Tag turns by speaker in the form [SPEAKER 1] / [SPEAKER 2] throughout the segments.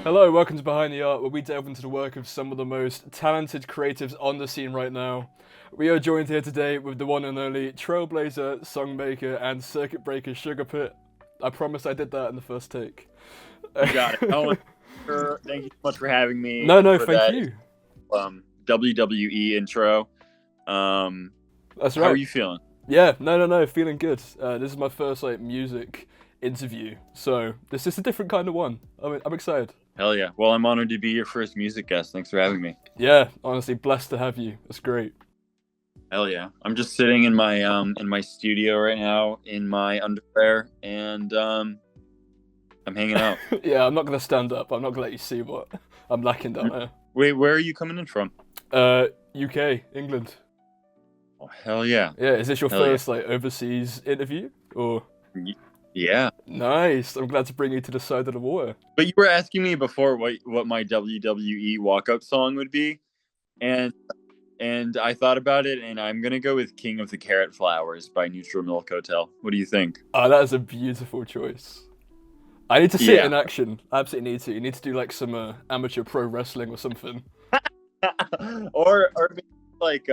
[SPEAKER 1] Hello, welcome to Behind the Art, where we delve into the work of some of the most talented creatives on the scene right now. We are joined here today with the one and only trailblazer, songmaker, and circuit breaker Sugar Pit. I promise I did that in the first take.
[SPEAKER 2] You got it. Oh, thank you so much for having me.
[SPEAKER 1] No,
[SPEAKER 2] For
[SPEAKER 1] thank
[SPEAKER 2] that
[SPEAKER 1] you.
[SPEAKER 2] WWE intro.
[SPEAKER 1] That's
[SPEAKER 2] How
[SPEAKER 1] right.
[SPEAKER 2] are you feeling?
[SPEAKER 1] Yeah, no, feeling good. This is my first music interview, so this is a different kind of one. I'm excited.
[SPEAKER 2] Hell yeah. Well, I'm honored to be your first music guest. Thanks for having me.
[SPEAKER 1] Yeah, honestly, blessed to have you. That's great.
[SPEAKER 2] Hell yeah. I'm just sitting in my studio right now in my underwear, and I'm hanging out.
[SPEAKER 1] Yeah, I'm not gonna stand up. I'm not gonna let you see what I'm lacking down there.
[SPEAKER 2] Wait, where are you coming in from?
[SPEAKER 1] UK, England.
[SPEAKER 2] Oh, hell yeah.
[SPEAKER 1] Yeah, is this your
[SPEAKER 2] Hell
[SPEAKER 1] first overseas interview? Or
[SPEAKER 2] Yeah.
[SPEAKER 1] nice. I'm glad to bring you to the side of the water.
[SPEAKER 2] But you were asking me before what my WWE walk-up song would be, and I thought about it, and I'm gonna go with "King of the Carrot Flowers" by Neutral Milk Hotel. What do you think?
[SPEAKER 1] Oh, that is a beautiful choice. I need to see it
[SPEAKER 2] Yeah.
[SPEAKER 1] in action. I absolutely need to. You need to do some amateur pro wrestling or something.
[SPEAKER 2] or maybe like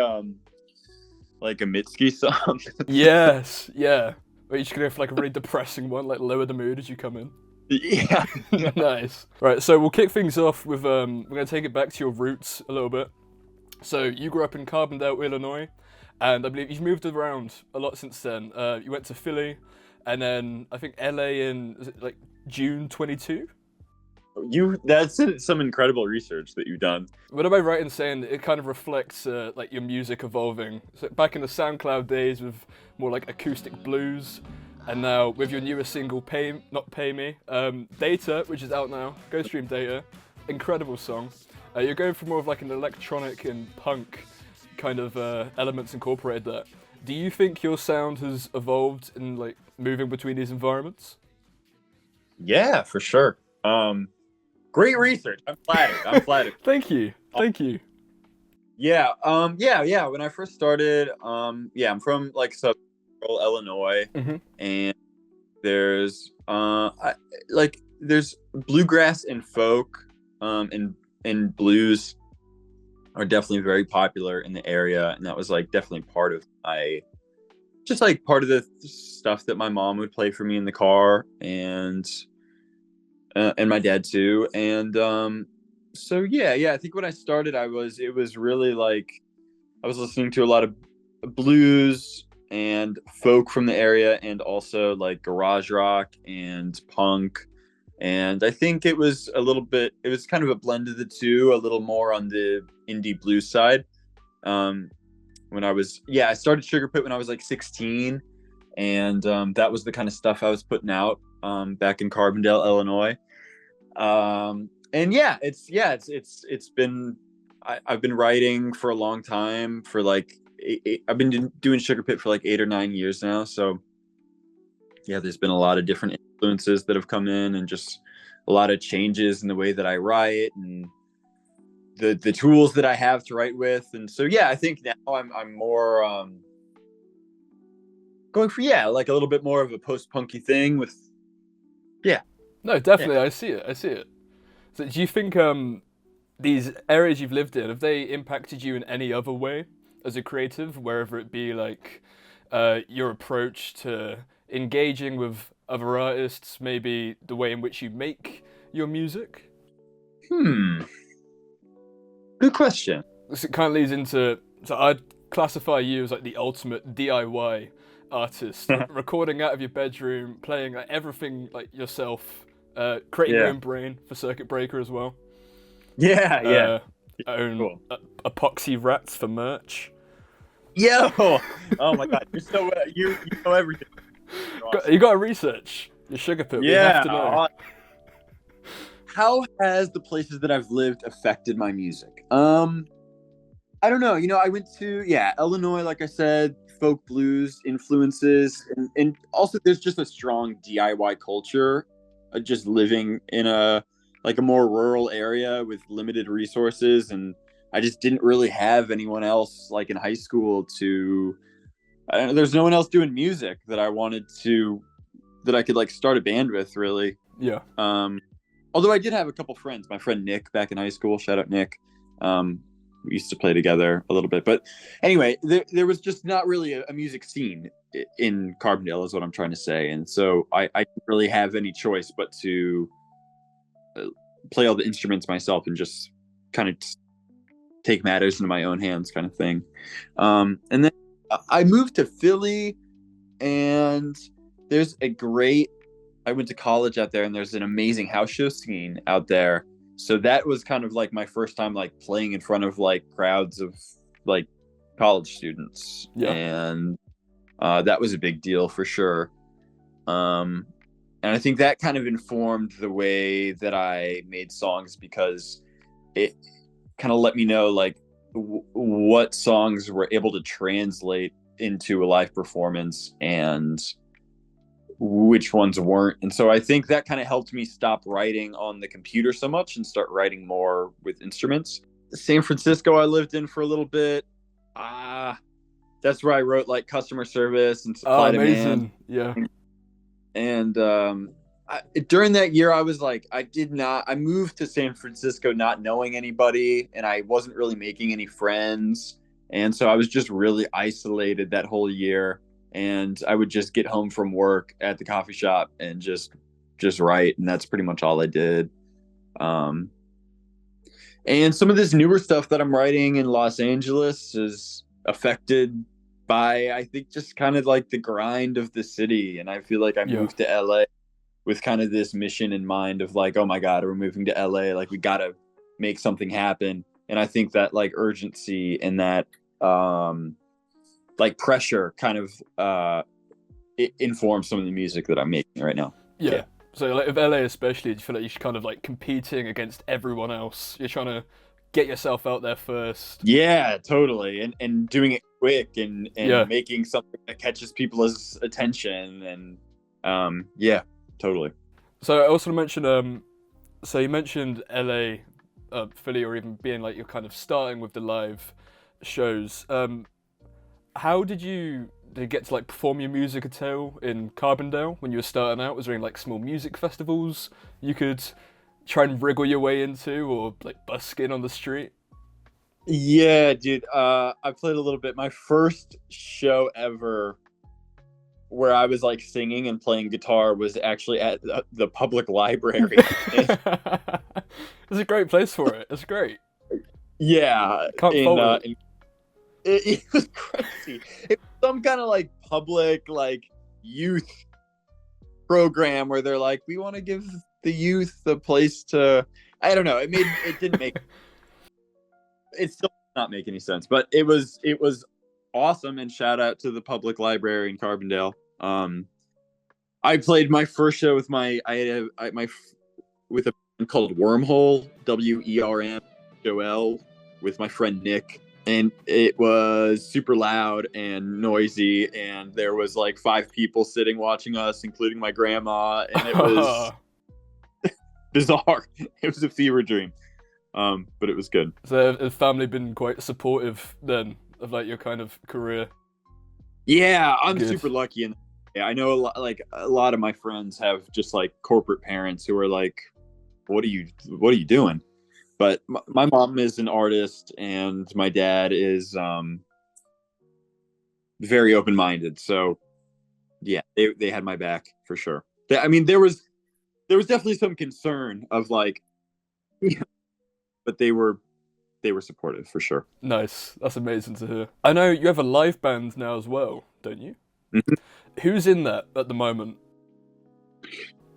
[SPEAKER 2] a Mitski song.
[SPEAKER 1] Yes, yeah. Or you just gonna go for a really depressing one, lower the mood as you come in.
[SPEAKER 2] Yeah.
[SPEAKER 1] Nice. Right, so we'll kick things off with we're gonna take it back to your roots a little bit. So you grew up in Carbondale, Illinois, and I believe you've moved around a lot since then. You went to Philly, and then I think LA in is it June 22.
[SPEAKER 2] That's some incredible research that you've done.
[SPEAKER 1] What am I right in saying it kind of reflects your music evolving? So back in the SoundCloud days with more acoustic blues, and now with your newest single, Not Pay Me, Data, which is out now. Go stream Data, incredible song. You're going for more of an electronic and punk kind of elements incorporated there. Do you think your sound has evolved in moving between these environments?
[SPEAKER 2] Yeah, for sure. Great research. I'm flattered.
[SPEAKER 1] Thank you. Thank you.
[SPEAKER 2] Yeah. Yeah. When I first started, I'm from Southern Illinois,
[SPEAKER 1] Mm-hmm.
[SPEAKER 2] and there's there's bluegrass and folk, and blues are definitely very popular in the area, and that was definitely part of part of the stuff that my mom would play for me in the car, and my dad too. And so I think when I started, it was really I was listening to a lot of blues and folk from the area, and also garage rock and punk. And I think it was kind of a blend of the two, a little more on the indie blues side. I started Sugar Pit when I was 16, and that was the kind of stuff I was putting out back in Carbondale, Illinois. And it's been I've been writing for a long time, for I've been doing Sugar Pit for 8 or 9 years now. So yeah, there's been a lot of different influences that have come in, and just a lot of changes in the way that I write and the tools that I have to write with. And so I think now I'm more going for a little bit more of a post-punky thing with
[SPEAKER 1] No, definitely, I see it. So do you think these areas you've lived in, have they impacted you in any other way as a creative, wherever it be your approach to engaging with other artists, maybe the way in which you make your music?
[SPEAKER 2] Good question.
[SPEAKER 1] This kind of leads into, so I'd classify you as the ultimate DIY artist, recording out of your bedroom, playing everything yourself, creating your own brain for Circuit Breaker as well.
[SPEAKER 2] Yeah.
[SPEAKER 1] Own
[SPEAKER 2] Cool.
[SPEAKER 1] epoxy rats for merch.
[SPEAKER 2] Yo! Oh my god, you're so you know everything.
[SPEAKER 1] You got to research your Sugar Pit. We have to know.
[SPEAKER 2] How has the places that I've lived affected my music? I don't know. I went to Illinois, like I said, folk blues influences, and also there's just a strong DIY culture, just living in a more rural area with limited resources, and I just didn't really have anyone else in high school to. I don't know, there's no one else doing music that I wanted to, that I could start a band with, really.
[SPEAKER 1] Yeah.
[SPEAKER 2] Although I did have a couple friends. My friend Nick back in high school. Shout out Nick. We used to play together a little bit. But anyway, there was just not really a music scene in Carbondale, is what I'm trying to say. And so I didn't really have any choice but to play all the instruments myself and just kind of take matters into my own hands, kind of thing. And then I moved to Philly, and there's a great. I went to college out there, and there's an amazing house show scene out there. So that was kind of like my first time like playing in front of like crowds of like college students,
[SPEAKER 1] Yeah.
[SPEAKER 2] and that was a big deal for sure. And I think that kind of informed the way that I made songs, because it kind of let me know like what songs were able to translate into a live performance and which ones weren't. And so I think that kind of helped me stop writing on the computer so much and start writing more with instruments. San Francisco, I lived in for a little bit. That's where I wrote like customer service and supply demand.
[SPEAKER 1] Yeah.
[SPEAKER 2] And during that year, I was like, I moved to San Francisco not knowing anybody, and I wasn't really making any friends. And so I was just really isolated that whole year. And I would just get home from work at the coffee shop and just write. And that's pretty much all I did. And some of this newer stuff that I'm writing in Los Angeles is affected by, I think, just kind of like the grind of the city. And I feel like I moved to LA with kind of this mission in mind of like, oh my God, we're moving to LA. Like, we got to make something happen. And I think that like urgency and that, like pressure kind of it informs some of the music that I'm making right now.
[SPEAKER 1] Yeah. So like with LA especially, do you feel like you're kind of like competing against everyone else? You're trying to get yourself out there first.
[SPEAKER 2] Yeah, totally. And doing it quick and making something that catches people's attention. And yeah, totally.
[SPEAKER 1] So I also mentioned so you mentioned LA, Philly, or even being like you're kind of starting with the live shows. How did you get to like perform your music at all in Carbondale when you were starting out? Was there any like small music festivals you could try and wriggle your way into, or like busk in on the street?
[SPEAKER 2] Yeah, dude. I played a little bit. My first show ever where I was like singing and playing guitar was actually at the public library.
[SPEAKER 1] It's a great place for it. It's great.
[SPEAKER 2] Yeah.
[SPEAKER 1] Can't fault it.
[SPEAKER 2] It was crazy. It was some kind of like public like youth program where they're like, we want to give the youth a place to, I don't know. It didn't make it still not make any sense, but it was awesome. And shout out to the public library in Carbondale. I played my first show with with a band called Wormhole, WERM with my friend Nick. And it was super loud and noisy, and there was like 5 people sitting watching us, including my grandma, and it was bizarre. It was a fever dream, but it was good.
[SPEAKER 1] So has family been quite supportive then of like your kind of career?
[SPEAKER 2] Yeah, I'm super lucky, and I know a lot of my friends have just like corporate parents who are like, "What are you doing?" But my mom is an artist, and my dad is very open-minded. So, yeah, they had my back for sure. I mean, there was definitely some concern of like, but they were supportive for sure.
[SPEAKER 1] Nice, that's amazing to hear. I know you have a live band now as well, don't you?
[SPEAKER 2] Mm-hmm.
[SPEAKER 1] Who's in that at the moment,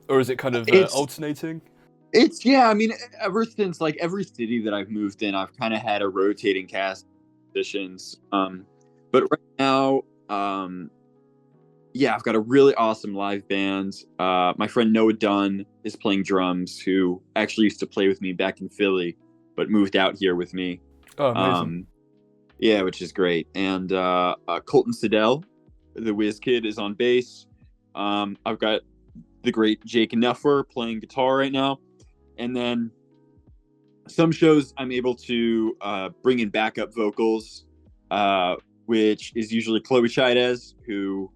[SPEAKER 1] or is it kind of alternating?
[SPEAKER 2] I mean, ever since like every city that I've moved in, I've kind of had a rotating cast of musicians. But right now, I've got a really awesome live band. My friend Noah Dunn is playing drums, who actually used to play with me back in Philly, but moved out here with me.
[SPEAKER 1] Oh, amazing.
[SPEAKER 2] Yeah, which is great. And Colton Siddell, the whiz kid, is on bass. I've got the great Jake Neffer playing guitar right now. And then some shows I'm able to bring in backup vocals, which is usually Chloe Chaidez, who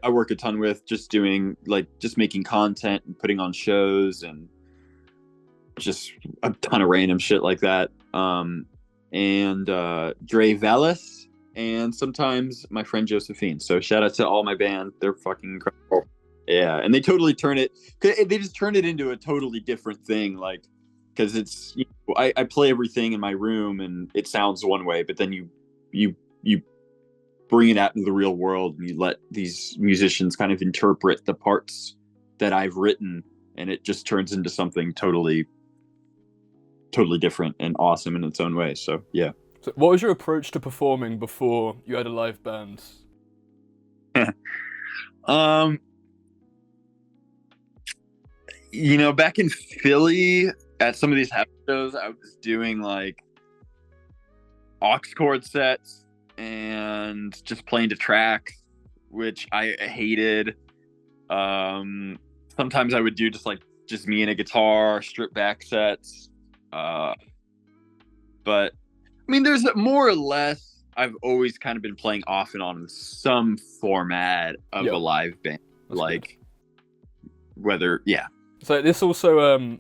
[SPEAKER 2] I work a ton with, just making content and putting on shows. And just a ton of random shit like that. And Dre Velis, and sometimes my friend Josephine. So shout out to all my band. They're fucking incredible. Yeah, and they totally they just turn it into a totally different thing, like, because it's, I play everything in my room and it sounds one way, but then you bring it out into the real world and you let these musicians kind of interpret the parts that I've written, and it just turns into something totally different and awesome in its own way. So yeah.
[SPEAKER 1] So what was your approach to performing before you had a live band?
[SPEAKER 2] Back in Philly at some of these house shows, I was doing like aux chord sets and just playing to track, which I hated. Sometimes I would do just me and a guitar, stripped back sets. But I mean, there's more or less, I've always kind of been playing off and on in some format of a live band. That's like good.
[SPEAKER 1] So this also,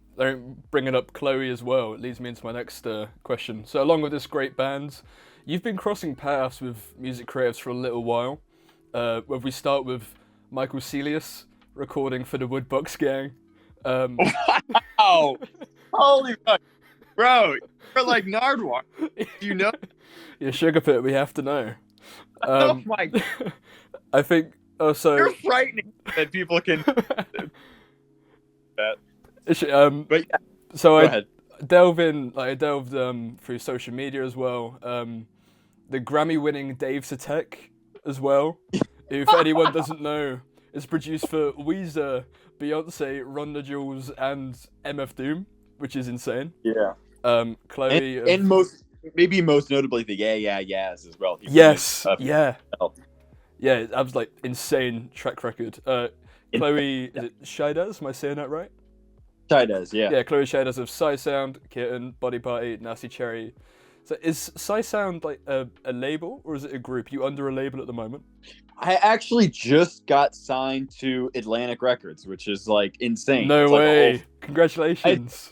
[SPEAKER 1] bringing up Chloe as well, it leads me into my next question. So along with this great band, you've been crossing paths with music creatives for a little while. Where we start with Michael Celius recording for the Woodbox Gang.
[SPEAKER 2] Wow! Holy fuck! Bro, you're like Nardwar. Do you know?
[SPEAKER 1] Yeah, Sugar Pit, we have to know.
[SPEAKER 2] Oh my God.
[SPEAKER 1] I think also...
[SPEAKER 2] You're frightening that people can... that.
[SPEAKER 1] But yeah. So I delved through social media as well. The Grammy-winning Dave Satek as well. If anyone doesn't know, is produced for Weezer, Beyonce, Run the Jewels, and MF Doom, which is insane.
[SPEAKER 2] Yeah.
[SPEAKER 1] Chloe
[SPEAKER 2] and most notably the Yeahs as well.
[SPEAKER 1] Yes. Yeah. Yeah, that was like insane track record. Chloe, is it Shaidaz? Am I saying that right?
[SPEAKER 2] Shaidaz, yeah.
[SPEAKER 1] Yeah, Chloe Shaidaz of Psy Sound, Kitten, Body Party, Nasty Cherry. So is Psy Sound like a label, or is it a group? You under a label at the moment?
[SPEAKER 2] I actually just got signed to Atlantic Records, which is like insane.
[SPEAKER 1] No
[SPEAKER 2] it's
[SPEAKER 1] way!
[SPEAKER 2] Like
[SPEAKER 1] Congratulations!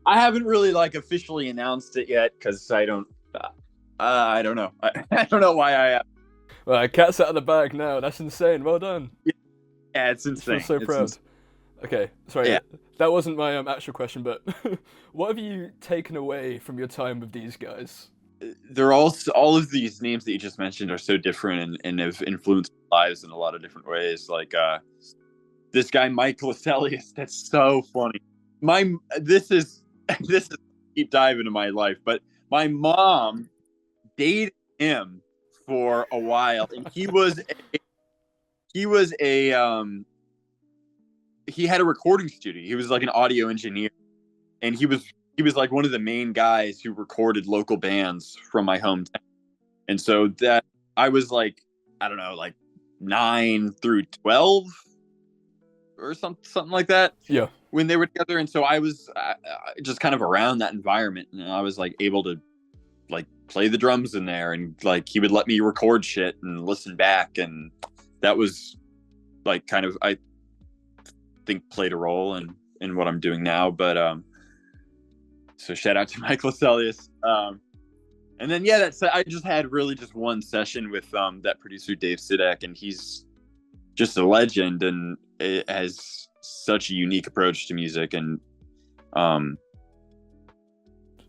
[SPEAKER 2] I haven't really like officially announced it yet because I don't know. I don't know why I.
[SPEAKER 1] Well, cat's out of the bag now. That's insane. Well done.
[SPEAKER 2] Yeah, it's insane.
[SPEAKER 1] I feel so proud. Okay, sorry.
[SPEAKER 2] Yeah.
[SPEAKER 1] That wasn't my actual question, but what have you taken away from your time with these guys?
[SPEAKER 2] They're all of these names that you just mentioned are so different and have influenced lives in a lot of different ways. Like this guy Mike Lascelles, that's so funny. This is a deep dive into my life, but my mom dated him for a while, and he had a recording studio. He was like an audio engineer, and he was like one of the main guys who recorded local bands from my hometown. And so that I was like, I don't know, like 9 through 12 or something like that.
[SPEAKER 1] Yeah.
[SPEAKER 2] When they were together. And so I was just kind of around that environment, and I was like able to like play the drums in there, and like he would let me record shit and listen back. And that was like kind of, I think, played a role in what I'm doing now. But so shout out to Mike Lascelles. And then I just had really just one session with that producer Dave Sidek, and he's just a legend, and it has such a unique approach to music. And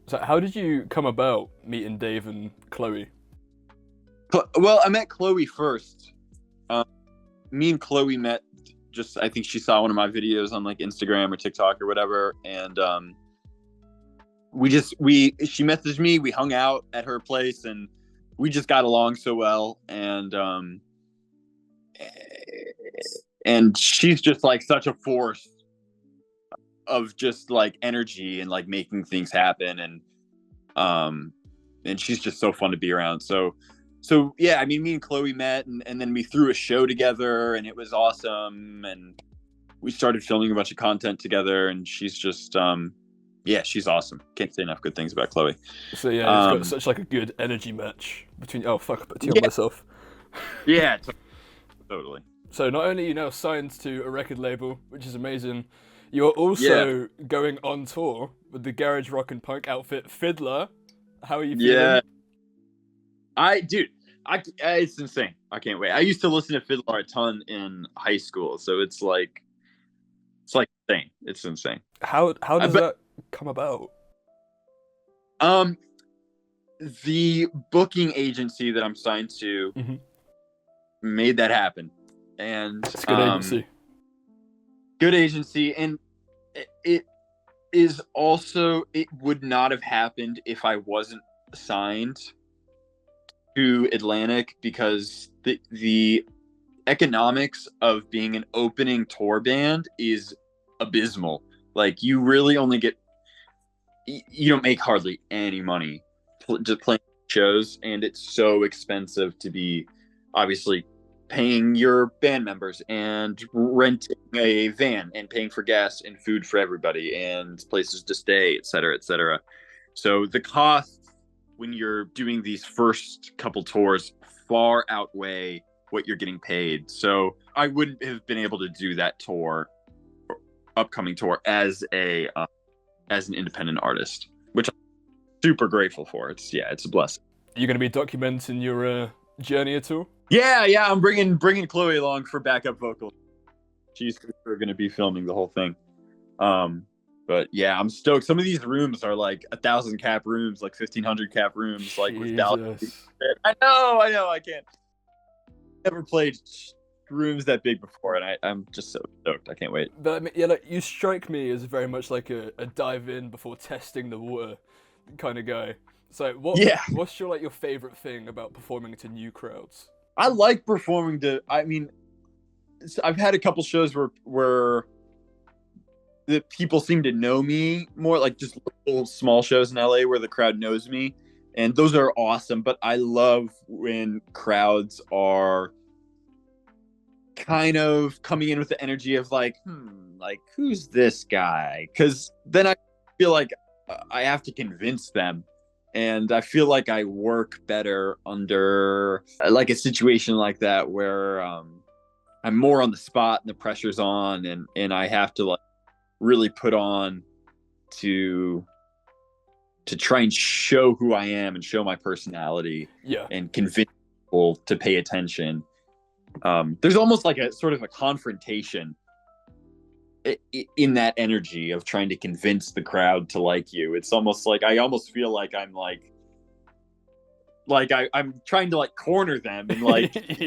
[SPEAKER 1] so how did you come about meeting Dave and Chloe?
[SPEAKER 2] Well, I met Chloe first. Me and Chloe met just, I think she saw one of my videos on like Instagram or TikTok or whatever, and she messaged me, we hung out at her place, and we just got along so well. And she's just like such a force of just like energy and like making things happen. And she's just so fun to be around. So yeah, I mean, me and Chloe met, and then we threw a show together, and it was awesome. And we started filming a bunch of content together, and she's just, she's awesome. Can't say enough good things about Chloe.
[SPEAKER 1] So yeah, it's got such like a good energy match between. Oh fuck, I put tea on myself.
[SPEAKER 2] Yeah, totally.
[SPEAKER 1] So not only are you now signed to a record label, which is amazing, You're also going on tour with the garage rock and punk outfit FIDLAR. How are you feeling?
[SPEAKER 2] It's insane. I can't wait. I used to listen to FIDLAR a ton in high school, so it's like insane. It's insane.
[SPEAKER 1] How does that come about?
[SPEAKER 2] The booking agency that I'm signed to made that happen, and
[SPEAKER 1] It's a good agency.
[SPEAKER 2] Good agency, and it is also, it would not have happened if I wasn't signed to Atlantic, because the economics of being an opening tour band is abysmal. Like, you really only get, you don't make hardly any money just playing shows, and it's so expensive to be obviously paying your band members and renting a van and paying for gas and food for everybody and places to stay, et cetera, et cetera. So the costs when you're doing these first couple tours far outweigh what you're getting paid. So I wouldn't have been able to do that tour, upcoming tour, as an independent artist, which I'm super grateful for. It's a blessing.
[SPEAKER 1] You're going to be documenting your journey at all?
[SPEAKER 2] Yeah. I'm bringing Chloe along for backup vocals. She's going to be filming the whole thing. But yeah, I'm stoked. Some of these rooms are like 1,000 cap rooms, like 1,500 cap rooms, like with Dallas. I know. I can't. Never played rooms that big before, and I'm just so stoked. I can't wait.
[SPEAKER 1] But I mean, yeah, like, you strike me as very much like a dive in before testing the water kind of guy. So what's your favorite thing about performing to new crowds?
[SPEAKER 2] I like performing to, I've had a couple shows where the people seem to know me more, like just little small shows in LA where the crowd knows me, and those are awesome. But I love when crowds are kind of coming in with the energy of like who's this guy? Because then I feel like I have to convince them. And I feel like I work better under like a situation like that where I'm more on the spot and the pressure's on, and I have to like really put on to try and show who I am and show my personality, and convince people to pay attention. There's almost like a sort of a confrontation in that energy of trying to convince the crowd to like you. It's almost like I almost feel like I'm I'm trying to like corner them and like and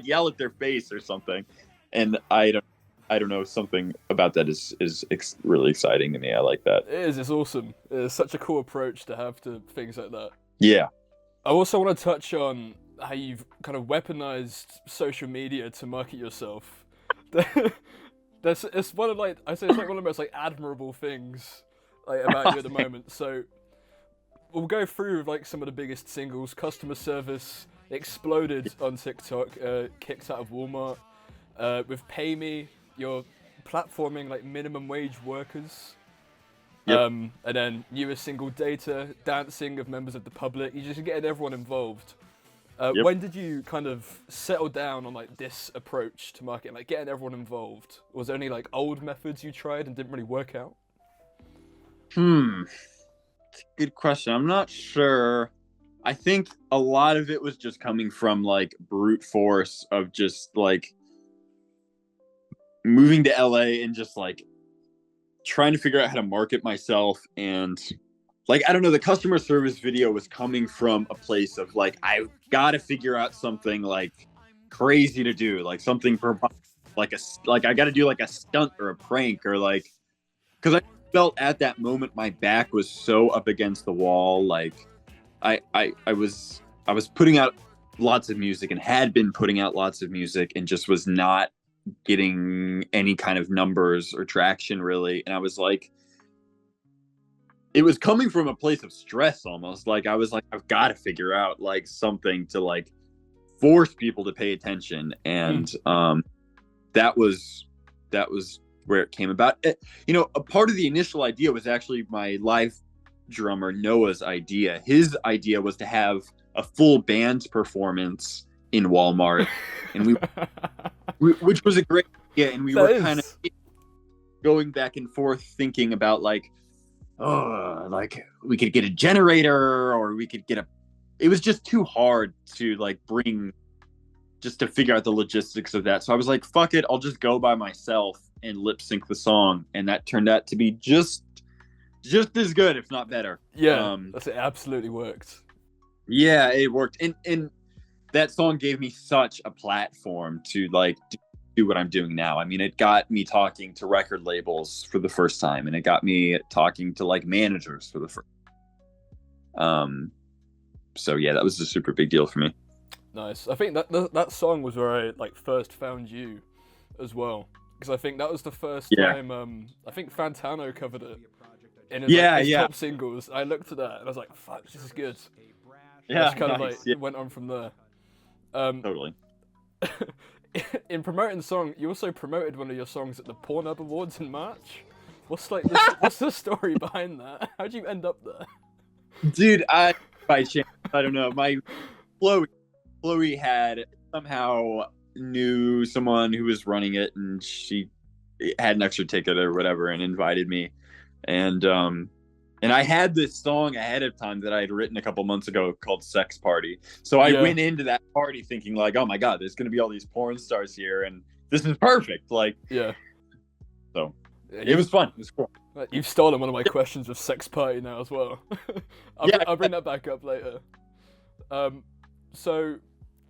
[SPEAKER 2] yell at their face or something. And I don't know, something about that is really exciting to me. I like that.
[SPEAKER 1] It is. It's awesome. It's such a cool approach to have to things like that.
[SPEAKER 2] Yeah.
[SPEAKER 1] I also want to touch on how you've kind of weaponized social media to market yourself. It's one of one of the most admirable things about you at the moment. So we'll go through like some of the biggest singles. Customer service exploded on TikTok, kicked out of Walmart. With Pay Me, you're platforming like minimum wage workers. And then newest single, Data, dancing of members of the public. You're just getting everyone involved. When did you kind of settle down on like this approach to marketing, like getting everyone involved? Was there any like old methods you tried and didn't really work out?
[SPEAKER 2] Good question. I'm not sure. I think a lot of it was just coming from like brute force of just like moving to LA and just like trying to figure out how to market myself. And like, I don't know, the customer service video was coming from a place of like, I've got to figure out something like crazy to do, like something for like I got to do like a stunt or a prank, or like, because I felt at that moment my back was so up against the wall. Like I was putting out lots of music and had been putting out lots of music and just was not getting any kind of numbers or traction really. And I was like, it was coming from a place of stress almost. Like I was like, I've got to figure out like something to like force people to pay attention. And that was where it came about. A part of the initial idea was actually my live drummer Noah's idea. His idea was to have a full band performance in Walmart, and we which was a great idea. And we were kind of going back and forth thinking about like, oh, like we could get a generator or we could get a. It was just too hard to like bring just to figure out the logistics of that. So I was like, fuck it, I'll just go by myself and lip sync the song, and that turned out to be just as good, if not better.
[SPEAKER 1] Yeah, it absolutely worked.
[SPEAKER 2] Yeah, it worked, and that song gave me such a platform to like do what I'm doing now. I mean, it got me talking to record labels for the first time, and it got me talking to like managers for the first. So yeah, that was a super big deal for me.
[SPEAKER 1] Nice. I think that song was where I like first found you, as well, because I think that was the first time. I think Fantano covered it in his top singles. I looked at that and I was like, "Fuck, this is good."
[SPEAKER 2] Yeah,
[SPEAKER 1] just kind of like went on from there.
[SPEAKER 2] Totally.
[SPEAKER 1] In promoting the song, you also promoted one of your songs at the Pornhub Awards in March. What's the story behind that? How'd you end up there?
[SPEAKER 2] Dude, by chance, I don't know. My Chloe had somehow knew someone who was running it, and she had an extra ticket or whatever and invited me. And I had this song ahead of time that I had written a couple months ago called Sex Party. So I went into that party thinking like, oh my God, there's going to be all these porn stars here and this is perfect. Like, so it was fun. It was cool.
[SPEAKER 1] You've stolen one of my questions with Sex Party now as well. I'll bring that back up later. So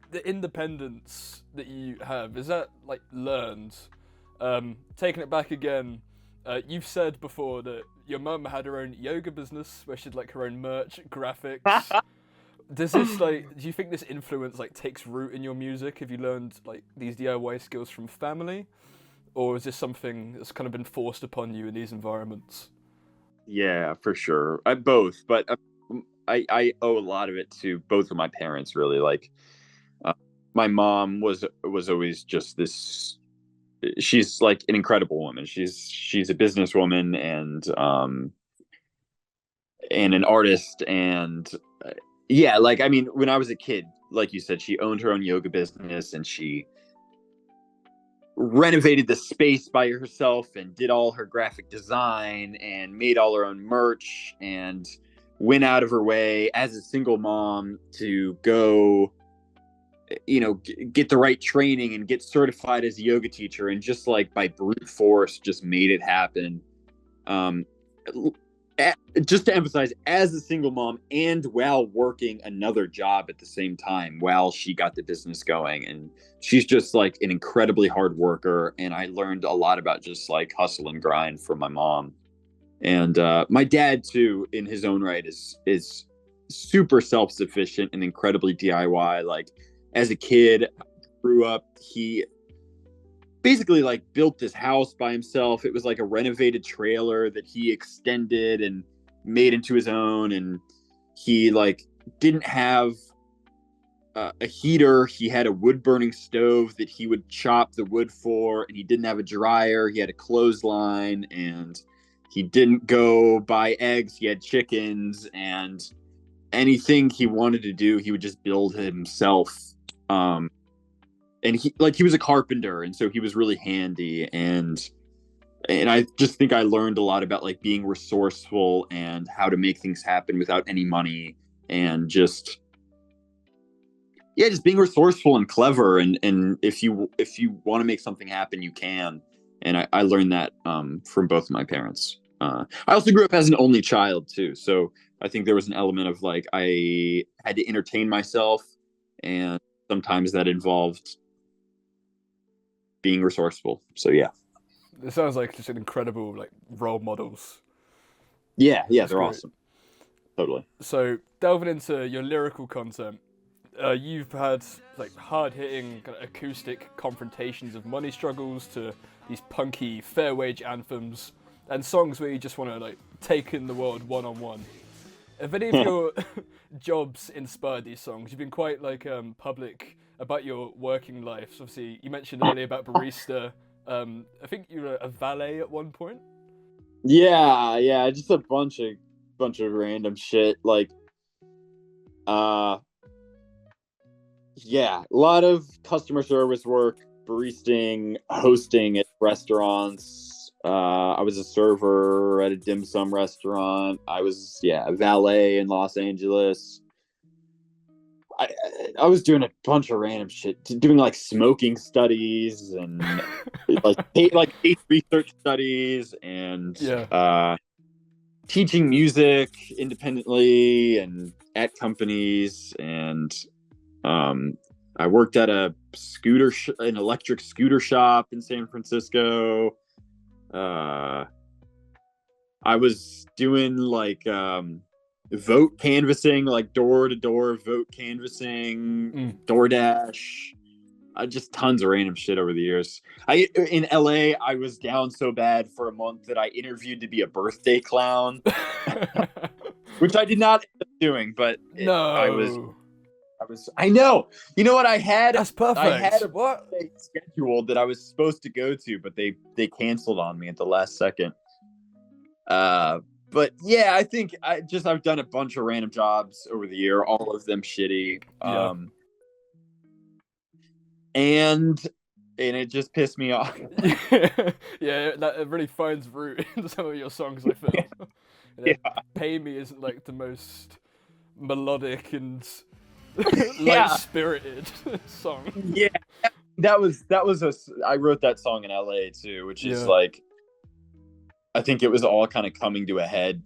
[SPEAKER 1] the independence that you have, is that like learned? Taking it back again, you've said before that your mum had her own yoga business where she had like her own merch, graphics. Does this do you think this influence like takes root in your music? Have you learned like these DIY skills from family, or is this something that's kind of been forced upon you in these environments?
[SPEAKER 2] Yeah, for sure. Both, but I owe a lot of it to both of my parents. Really, like my mom was always just this. She's like an incredible woman. She's a businesswoman and an artist and like I mean, when I was a kid, like you said, she owned her own yoga business and she renovated the space by herself and did all her graphic design and made all her own merch and went out of her way as a single mom to go get the right training and get certified as a yoga teacher, and just like by brute force just made it happen. Just to emphasize, as a single mom and while working another job at the same time while she got the business going, and she's just like an incredibly hard worker, and I learned a lot about just like hustle and grind from my mom. And my dad too, in his own right, is super self-sufficient and incredibly DIY. Like as a kid, grew up, he basically like built this house by himself. It was like a renovated trailer that he extended and made into his own. And he like didn't have a heater. He had a wood burning stove that he would chop the wood for, and he didn't have a dryer. He had a clothesline, and he didn't go buy eggs. He had chickens, and anything he wanted to do, he would just build himself. And he was a carpenter, and so he was really handy, and I just think I learned a lot about like being resourceful and how to make things happen without any money, and just being resourceful and clever, and if you want to make something happen, you can. And I learned that from both of my parents. I also grew up as an only child too, so I think there was an element of like I had to entertain myself, and sometimes that involved being resourceful. So yeah,
[SPEAKER 1] it sounds like just an incredible like role models.
[SPEAKER 2] Yeah, they're great. Awesome. Totally.
[SPEAKER 1] So delving into your lyrical content, you've had like hard-hitting kind of acoustic confrontations of money struggles to these punky fair wage anthems and songs where you just want to like take in the world one-on-one. Have any of your jobs inspired these songs? You've been quite like public about your working life. So obviously, you mentioned earlier about barista. I think you were a valet at one point.
[SPEAKER 2] Yeah, just a bunch of random shit. Like, a lot of customer service work, baristing, hosting at restaurants, I was a server at a dim sum restaurant. I was a valet in Los Angeles. I I was doing a bunch of random shit, doing like smoking studies and like eight research studies and
[SPEAKER 1] Yeah.
[SPEAKER 2] teaching music independently and at companies and um, I worked at an electric scooter shop in San Francisco. Uh, I was doing like vote canvassing, like door to door vote canvassing, DoorDash. Just tons of random shit over the years. In LA, I was down so bad for a month that I interviewed to be a birthday clown, which I did not end up doing, but
[SPEAKER 1] No.
[SPEAKER 2] I know. You know what
[SPEAKER 1] That's
[SPEAKER 2] I had
[SPEAKER 1] perfect.
[SPEAKER 2] a
[SPEAKER 1] What?
[SPEAKER 2] birthday scheduled that I was supposed to go to, but they canceled on me at the last second. But yeah, I think I've done a bunch of random jobs over the year, all of them shitty.
[SPEAKER 1] Yeah.
[SPEAKER 2] And it just pissed me off.
[SPEAKER 1] Yeah, that it really finds root in some of your songs, I feel.
[SPEAKER 2] Yeah.
[SPEAKER 1] Pay Me isn't like the most melodic and
[SPEAKER 2] Yeah.
[SPEAKER 1] light-spirited song.
[SPEAKER 2] Yeah. I wrote that song in LA too, which is like, I think it was all kind of coming to a head.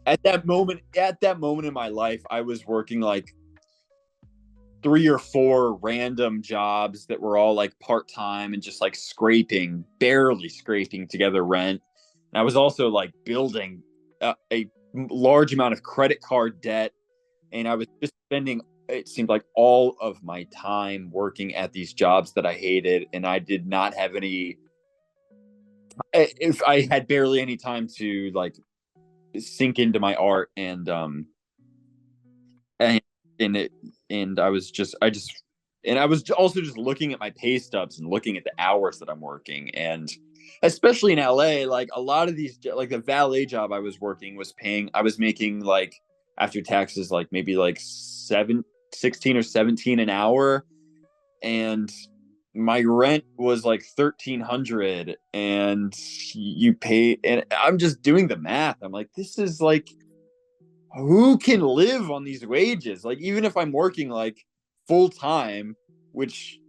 [SPEAKER 2] At that moment in my life, I was working like 3 or 4 random jobs that were all like part-time and just like barely scraping together rent. And I was also like building a large amount of credit card debt. And I was just spending, it seemed like, all of my time working at these jobs that I hated. And I did not have if I had barely any time to like sink into my art and I was and I was also just looking at my pay stubs and looking at the hours that I'm working. And especially in LA, like a lot of these, like the valet job I was working I was making like after taxes, like maybe like 16 or 17 an hour. And my rent was like 1,300 and you pay, and I'm just doing the math. I'm like, this is like, who can live on these wages? Like, even if I'm working like full time, which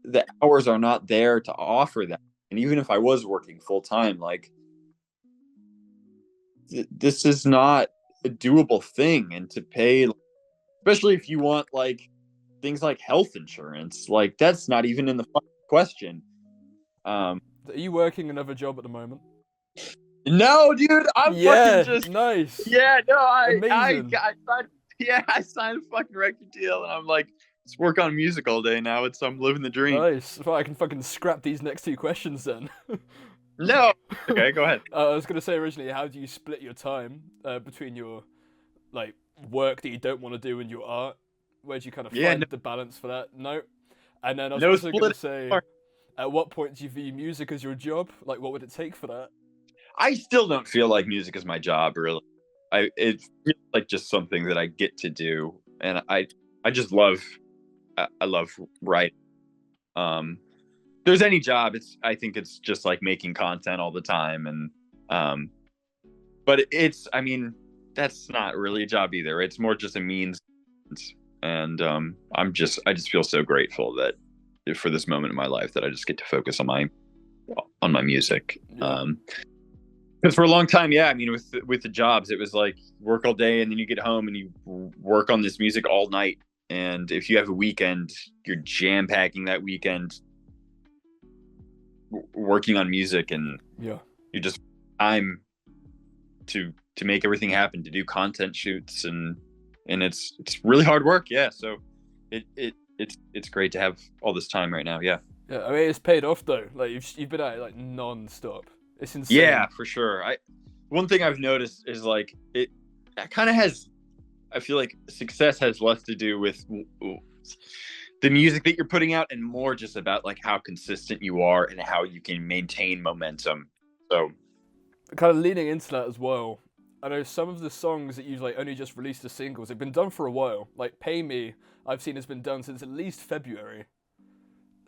[SPEAKER 2] the hours are not there to offer that. And even if I was working full time, like this is not a doable thing. And to pay, especially if you want like things like health insurance, like that's not even in the question.
[SPEAKER 1] Are you working another job at the moment?
[SPEAKER 2] No, dude, I'm fucking
[SPEAKER 1] Yeah,
[SPEAKER 2] just
[SPEAKER 1] nice.
[SPEAKER 2] yeah. No,
[SPEAKER 1] Amazing.
[SPEAKER 2] I signed a fucking record deal, and I'm like, just work on music all day now. I'm living the dream.
[SPEAKER 1] Nice. Well, I can fucking scrap these next 2 questions then.
[SPEAKER 2] No, okay, go ahead.
[SPEAKER 1] I was gonna say originally, how do you split your time between your like work that you don't want to do and your art? Where do you kind of find the balance for that? No. And then I was
[SPEAKER 2] No
[SPEAKER 1] also gonna
[SPEAKER 2] split.
[SPEAKER 1] say, at what point do you view music as your job? Like, what would it take for that?
[SPEAKER 2] I still don't feel like music is my job, really. It feels like just something that I get to do, and I just love I love writing. There's any job, I think it's just like making content all the time, and but I mean, that's not really a job either. It's more just a means, and I just feel so grateful that for this moment in my life that I just get to focus on my music.
[SPEAKER 1] Yeah.
[SPEAKER 2] Because for a long time, yeah, I mean, with the jobs, it was like work all day and then you get home and you work on this music all night. And if you have a weekend, you're jam packing that weekend working on music, and
[SPEAKER 1] Yeah.
[SPEAKER 2] you just time to make everything happen, to do content shoots, and it's really hard work. Yeah, so it's great to have all this time right now. Yeah.
[SPEAKER 1] Yeah. I mean, it's paid off though. Like you've been at it like non-stop. It's insane.
[SPEAKER 2] Yeah, for sure. One thing I've noticed is like it kind of has. I feel like success has less to do with the music that you're putting out and more just about like how consistent you are and how you can maintain momentum. So,
[SPEAKER 1] kind of leaning into that as well. I know some of the songs that you've like only just released as singles have been done for a while. Like "Pay Me," I've seen has been done since at least February.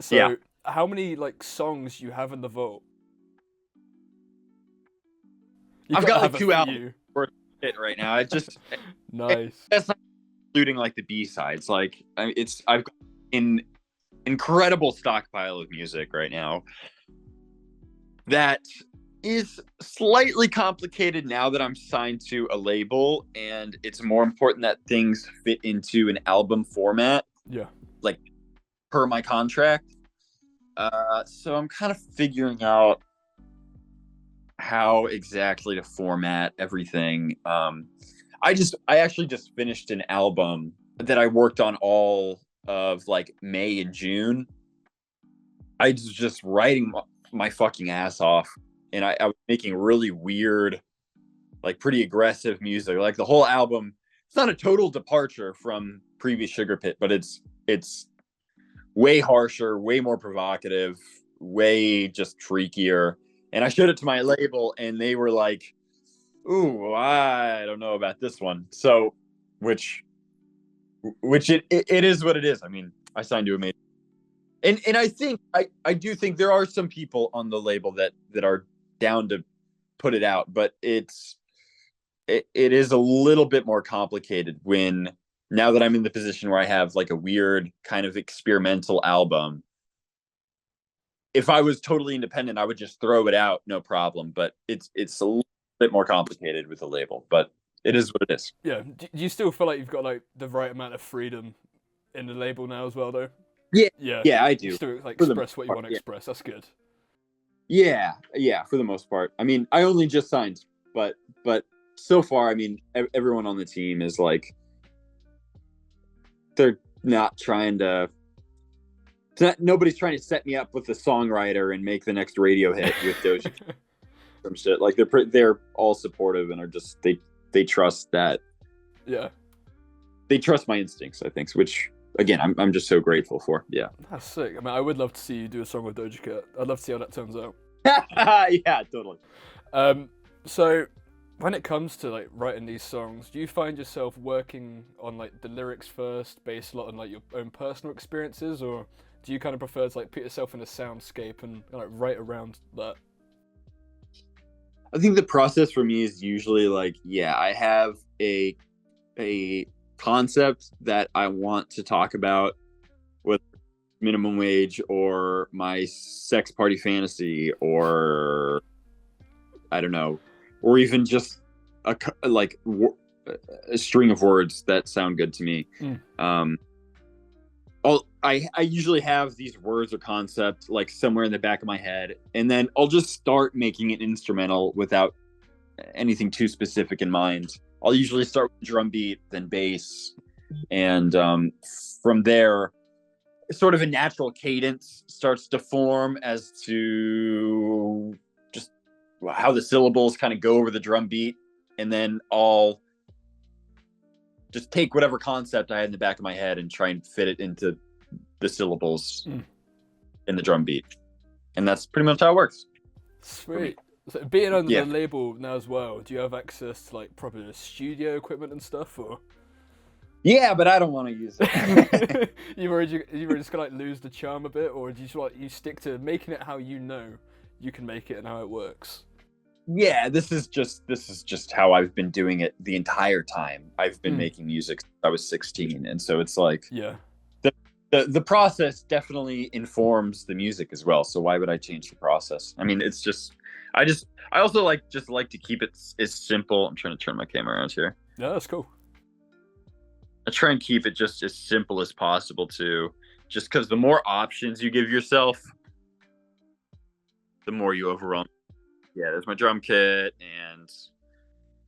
[SPEAKER 1] So,
[SPEAKER 2] yeah.
[SPEAKER 1] how many like songs do you have in the vault? You
[SPEAKER 2] I've
[SPEAKER 1] gotta
[SPEAKER 2] got like
[SPEAKER 1] have a
[SPEAKER 2] 2 albums
[SPEAKER 1] few.
[SPEAKER 2] worth of it right now. It just
[SPEAKER 1] Nice.
[SPEAKER 2] that's not including like the B-sides. Like I've got an incredible stockpile of music right now that is slightly complicated now that I'm signed to a label, and it's more important that things fit into an album format,
[SPEAKER 1] Yeah.
[SPEAKER 2] like per my contract. So I'm kind of figuring out how exactly to format everything. I actually just finished an album that I worked on all of like May and June. I was just writing my fucking ass off, and I was making really weird, like pretty aggressive music. Like the whole album, it's not a total departure from previous Sugar Pit, but it's way harsher, way more provocative, way just freakier. And I showed it to my label, and they were like, "Ooh, I don't know about this one." So, which it is what it is. I mean, I signed to a major, and I think I do think there are some people on the label that are down to put it out, but it is a little bit more complicated when now that I'm in the position where I have like a weird kind of experimental album. If I was totally independent, I would just throw it out, no problem. But it's a little bit more complicated with the label, but it is what it is.
[SPEAKER 1] Yeah. Do you still feel like you've got like the right amount of freedom in the label now as well, though?
[SPEAKER 2] Yeah,
[SPEAKER 1] Yeah.
[SPEAKER 2] yeah, I
[SPEAKER 1] You
[SPEAKER 2] do.
[SPEAKER 1] still like
[SPEAKER 2] For the
[SPEAKER 1] express what you
[SPEAKER 2] most
[SPEAKER 1] want to
[SPEAKER 2] part,
[SPEAKER 1] express. That's good.
[SPEAKER 2] yeah, for the most part. I mean, I only just signed, but so far, I mean, everyone on the team is like, they're not trying to. Nobody's trying to set me up with a songwriter and make the next radio hit with Doja Cat. Some shit. Like they're all supportive and are just they trust that.
[SPEAKER 1] Yeah.
[SPEAKER 2] They trust my instincts, I think, which again I'm just so grateful for. Yeah.
[SPEAKER 1] That's sick. I mean, I would love to see you do a song with Doja Cat. I'd love to see how that turns out.
[SPEAKER 2] Yeah, totally.
[SPEAKER 1] So when it comes to like writing these songs, do you find yourself working on like the lyrics first, based a lot on like your own personal experiences, or do you kind of prefer to like put yourself in a soundscape and like write around that?
[SPEAKER 2] I think the process for me is usually like, yeah, I have a concept that I want to talk about, with minimum wage or my sex party fantasy, or I don't know, or even just a string of words that sound good to me. I usually have these words or concepts like somewhere in the back of my head, and then I'll just start making an instrumental without anything too specific in mind. I'll usually start with drum beat, then bass, and from there, sort of a natural cadence starts to form as to just how the syllables kind of go over the drum beat, and then I'll just take whatever concept I had in the back of my head and try and fit it into the syllables in the drum beat, and that's pretty much how it works.
[SPEAKER 1] Sweet. So being under the label now as well, do you have access to like proper studio equipment and stuff, or?
[SPEAKER 2] Yeah, but I don't want to use it.
[SPEAKER 1] you were just gonna like lose the charm a bit, or do you just like you stick to making it how you know you can make it and how it works?
[SPEAKER 2] Yeah, this is just how I've been doing it the entire time. I've been making music since I was 16, and so it's like the process definitely informs the music as well. So why would I change the process? I mean, it's just I also like to keep it as simple. I'm trying to turn my camera around here.
[SPEAKER 1] Yeah, that's cool.
[SPEAKER 2] I try and keep it just as simple as possible too, just because the more options you give yourself, the more you overwhelm. Yeah, there's my drum kit and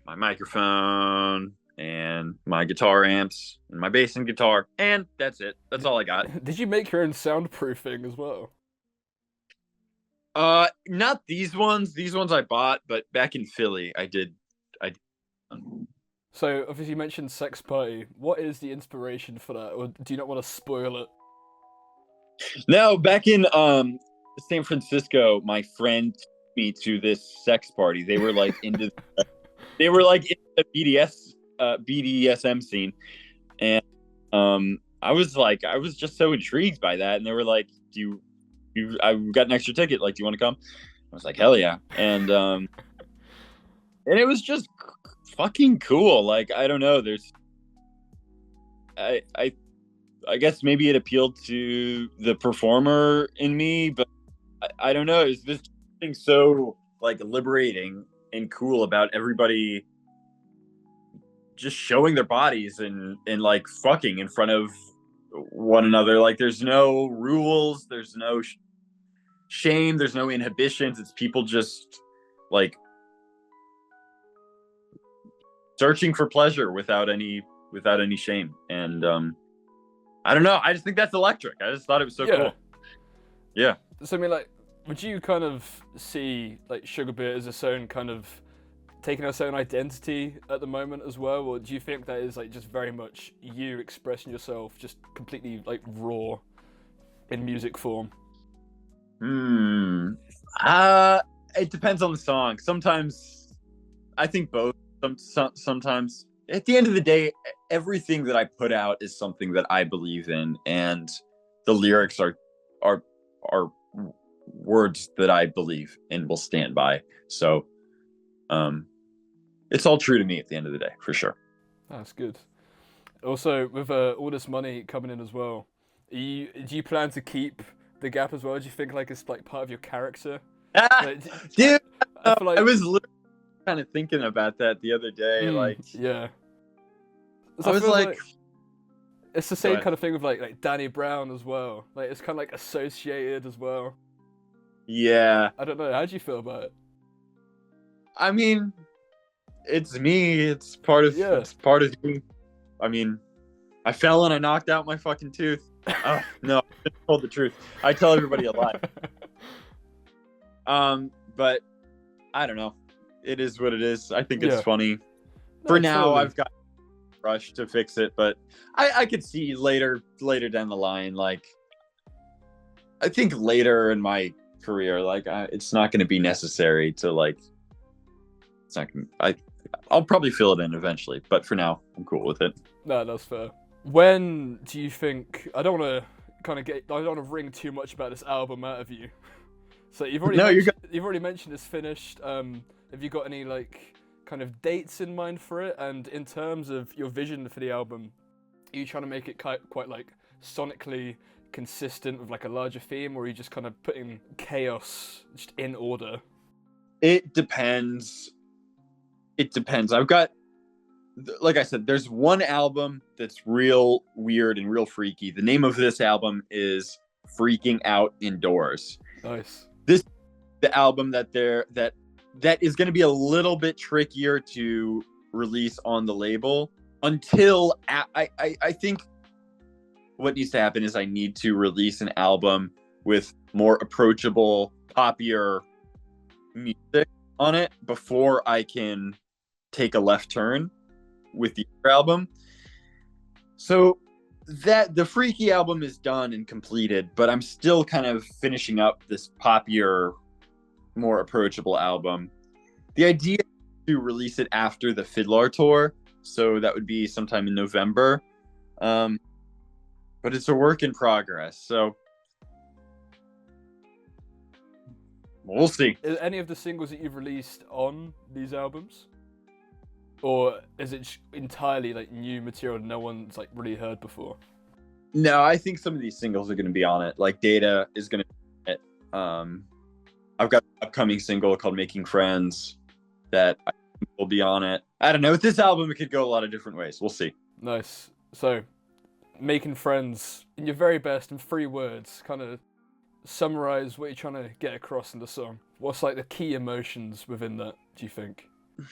[SPEAKER 2] my microphone and my guitar amps and my bass and guitar, and that's it. That's all I got.
[SPEAKER 1] Did you make your own soundproofing as well?
[SPEAKER 2] Not these ones. These ones I bought, but back in Philly, I did.
[SPEAKER 1] So obviously you mentioned Sex Party. What is the inspiration for that, or do you not want to spoil it?
[SPEAKER 2] No, back in San Francisco, my friend took me to this sex party. They were like into the BDSM scene, and I was just so intrigued by that, and they were like, I've got an extra ticket, like, do you want to come? I was like, hell yeah. And and it was just fucking cool. Like, I don't know, there's I I I guess maybe it appealed to the performer in me, but I don't know. It's this thing so like liberating and cool about everybody just showing their bodies and like fucking in front of one another. Like there's no rules, there's no shame, there's no inhibitions. It's people just like searching for pleasure without any shame. And I don't know. I just think that's electric. I just thought it was so cool. Yeah.
[SPEAKER 1] So I mean, like, would you kind of see like Sugar Beer as its own kind of taking its own identity at the moment as well, or do you think that is like just very much you expressing yourself, just completely like raw in music form?
[SPEAKER 2] It depends on the song. Sometimes I think both. Sometimes at the end of the day, everything that I put out is something that I believe in, and the lyrics are words that I believe and will stand by. So, it's all true to me at the end of the day, for sure.
[SPEAKER 1] That's good. Also, with all this money coming in as well, do you plan to keep the Gap as well? Do you think like it's like part of your character? Like,
[SPEAKER 2] Dude,
[SPEAKER 1] I feel like
[SPEAKER 2] I was literally kind of thinking about that the other day. Like,
[SPEAKER 1] yeah.
[SPEAKER 2] So I was like,
[SPEAKER 1] it's the same kind of thing with like Danny Brown as well. Like it's kind of like associated as well.
[SPEAKER 2] Yeah.
[SPEAKER 1] I don't know. How do you feel about it?
[SPEAKER 2] I mean, it's me. It's part of me. I mean, I fell and I knocked out my fucking tooth. Oh, no, I told the truth. I tell everybody a lie. But I don't know. It is what it is. I think it's funny. For now, totally. I've got rush to fix it, but I could see later down the line, like I think later in my career, like it's not going to be necessary to like. It's not. I'll probably fill it in eventually, but for now, I'm cool with it.
[SPEAKER 1] No, that's fair. When do you think? I don't want to wring too much about this album out of you. So you've already mentioned it's finished. Have you got any like kind of dates in mind for it? And in terms of your vision for the album, are you trying to make it quite like sonically consistent with like a larger theme, or are you just kind of putting chaos just in order?
[SPEAKER 2] It depends. I've got, like I said, there's one album that's real weird and real freaky. The name of this album is Freaking Out Indoors.
[SPEAKER 1] Nice.
[SPEAKER 2] This the album that is going to be a little bit trickier to release on the label until I think what needs to happen is I need to release an album with more approachable, poppier music on it before I can take a left turn with the other album. So that the Freaky album is done and completed, but I'm still kind of finishing up this poppier, more approachable album. The idea is to release it after the FIDLAR tour, so that would be sometime in November. But it's a work in progress, so we'll see.
[SPEAKER 1] Is any of the singles that you've released on these albums? Or is it entirely like new material no one's like really heard before?
[SPEAKER 2] No, I think some of these singles are going to be on it. Like Data is going to be on it. I've got an upcoming single called Making Friends that I think will be on it. I don't know. With this album, it could go a lot of different ways. We'll see.
[SPEAKER 1] Nice. So, Making Friends, in your very best, in 3 words, kind of summarize what you're trying to get across in the song. What's like the key emotions within that, do you think?
[SPEAKER 2] I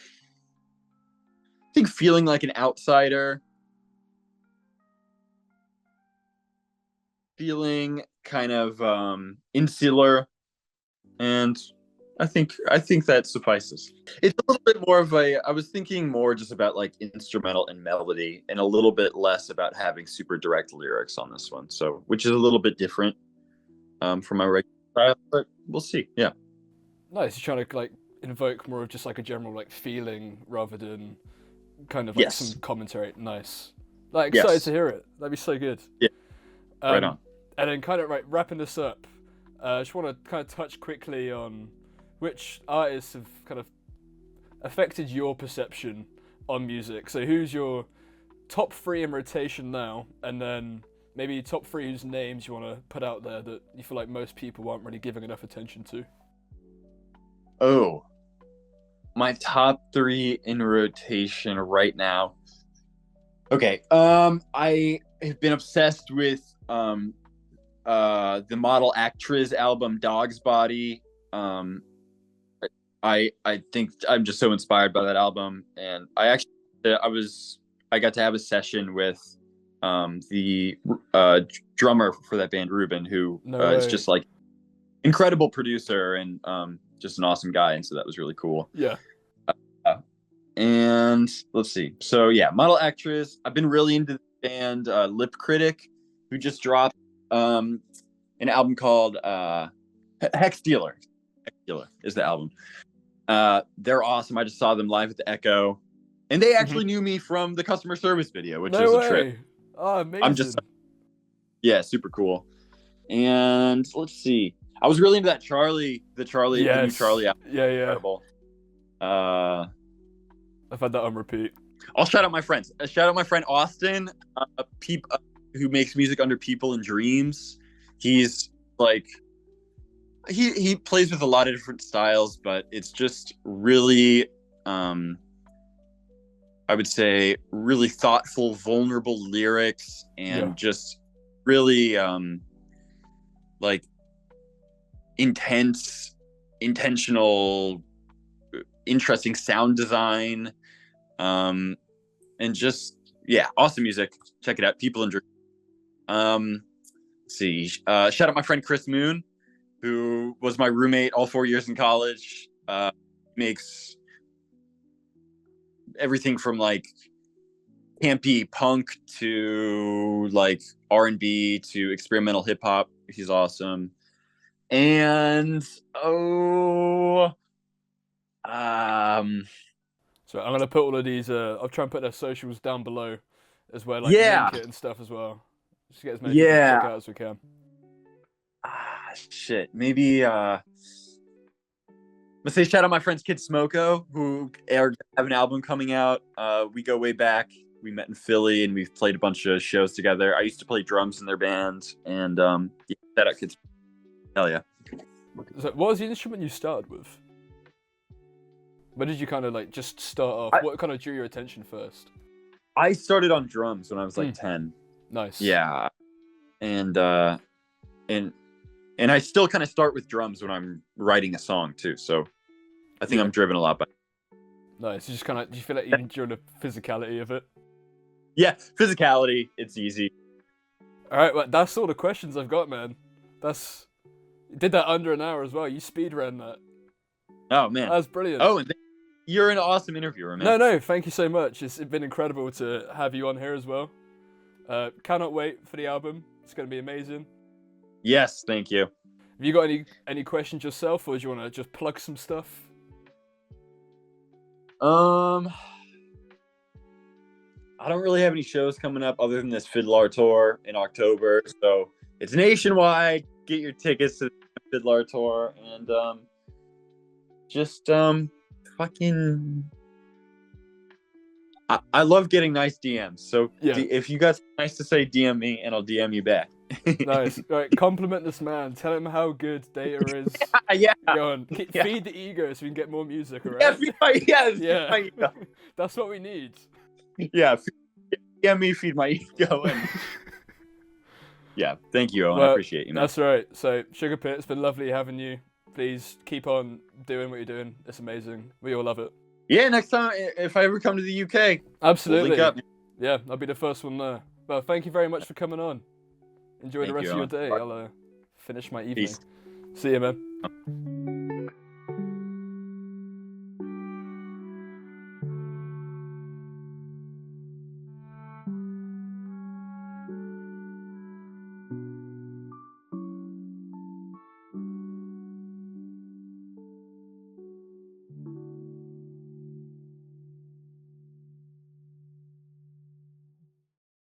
[SPEAKER 2] think feeling like an outsider, feeling kind of insular, and I think that suffices. It's a little bit more of I was thinking more just about like instrumental and melody, and a little bit less about having super direct lyrics on this one. So, which is a little bit different from my regular style, but we'll see. Yeah.
[SPEAKER 1] Nice. You're trying to like invoke more of just like a general like feeling rather than kind of like some commentary. Nice. Like excited to hear it. That'd be so good.
[SPEAKER 2] Yeah. Right on.
[SPEAKER 1] And then kind of wrapping this up, I just want to kind of touch quickly on which artists have kind of affected your perception on music? So who's your top 3 in rotation now, and then maybe top 3 whose names you want to put out there that you feel like most people aren't really giving enough attention to?
[SPEAKER 2] Oh, my top 3 in rotation right now. Okay. I have been obsessed with the Model Actress album Dog's Body. I think I'm just so inspired by that album, and I got to have a session with the drummer for that band, Ruben, who is just like incredible producer and just an awesome guy, and so that was really cool.
[SPEAKER 1] Yeah.
[SPEAKER 2] And let's see. So yeah, Model Actress. I've been really into the band Lip Critic, who just dropped an album called Hex Dealer. Hex Dealer is the album. They're awesome. I just saw them live at the Echo, and they actually knew me from the customer service video, which is a trip.
[SPEAKER 1] Oh, amazing.
[SPEAKER 2] I'm just, yeah, super cool. And let's see. I was really into that the new Charlie album.
[SPEAKER 1] Yeah.
[SPEAKER 2] Incredible.
[SPEAKER 1] I've had that on repeat.
[SPEAKER 2] I'll shout out my friends. Shout out my friend Austin, who makes music under People and Dreams. He's like, he plays with a lot of different styles, but it's just really, I would say, really thoughtful, vulnerable lyrics, and just really like intentional, interesting sound design, and just awesome music. Check it out, People and Dreams. Let's see. Shout out my friend Chris Moon, who was my roommate all 4 years in college. Makes everything from like campy punk to like R&B to experimental hip hop. He's awesome. And so I'm
[SPEAKER 1] gonna put all of these. I'll try and put their socials down below as well, like link it and stuff as well. Just get as many people to check out as we can.
[SPEAKER 2] Shit. Maybe let's say shout out my friends Kid Smoko, who have an album coming out. We go way back. We met in Philly and we've played a bunch of shows together. I used to play drums in their band, and shout out Kids. Hell yeah.
[SPEAKER 1] So what was the instrument you started with? Where did you kind of like just start off? What kind of drew your attention first?
[SPEAKER 2] I started on drums when I was like 10.
[SPEAKER 1] Nice.
[SPEAKER 2] Yeah. And I still kind of start with drums when I'm writing a song too. So I think I'm driven a lot by.
[SPEAKER 1] Nice. You just kind of, do you feel like you enjoy the physicality of it?
[SPEAKER 2] Yeah, physicality. It's easy.
[SPEAKER 1] All right, well, that's all the questions I've got, man. You did that under an hour as well. You speed ran that.
[SPEAKER 2] Oh man,
[SPEAKER 1] that's brilliant.
[SPEAKER 2] Oh, and you're an awesome interviewer, man.
[SPEAKER 1] No, thank you so much. It's been incredible to have you on here as well. Cannot wait for the album. It's going to be amazing.
[SPEAKER 2] Yes, thank you.
[SPEAKER 1] Have you got any questions yourself, or do you want to just plug some stuff?
[SPEAKER 2] I don't really have any shows coming up other than this FIDLAR tour in October. So it's nationwide. Get your tickets to the FIDLAR tour, and just fucking. I love getting nice DMs. So if you got nice to say, DM me, and I'll DM you back.
[SPEAKER 1] Nice. Right, compliment this man. Tell him how good Data is.
[SPEAKER 2] Yeah.
[SPEAKER 1] Go on. Feed the ego so we can get more music, alright?
[SPEAKER 2] Yeah.
[SPEAKER 1] That's what we need.
[SPEAKER 2] Yeah. DM me, feed my ego. And... yeah. Thank you, Owen. I appreciate you, man.
[SPEAKER 1] That's right. So, Sugar Pit, it's been lovely having you. Please keep on doing what you're doing. It's amazing. We all love it.
[SPEAKER 2] Yeah, next time, if I ever come to the UK.
[SPEAKER 1] Absolutely.
[SPEAKER 2] We'll link up.
[SPEAKER 1] Yeah, I'll be the first one there. Well, thank you very much for coming on. Enjoy the rest of your day. I'll finish my evening.
[SPEAKER 2] Peace.
[SPEAKER 1] See you, man.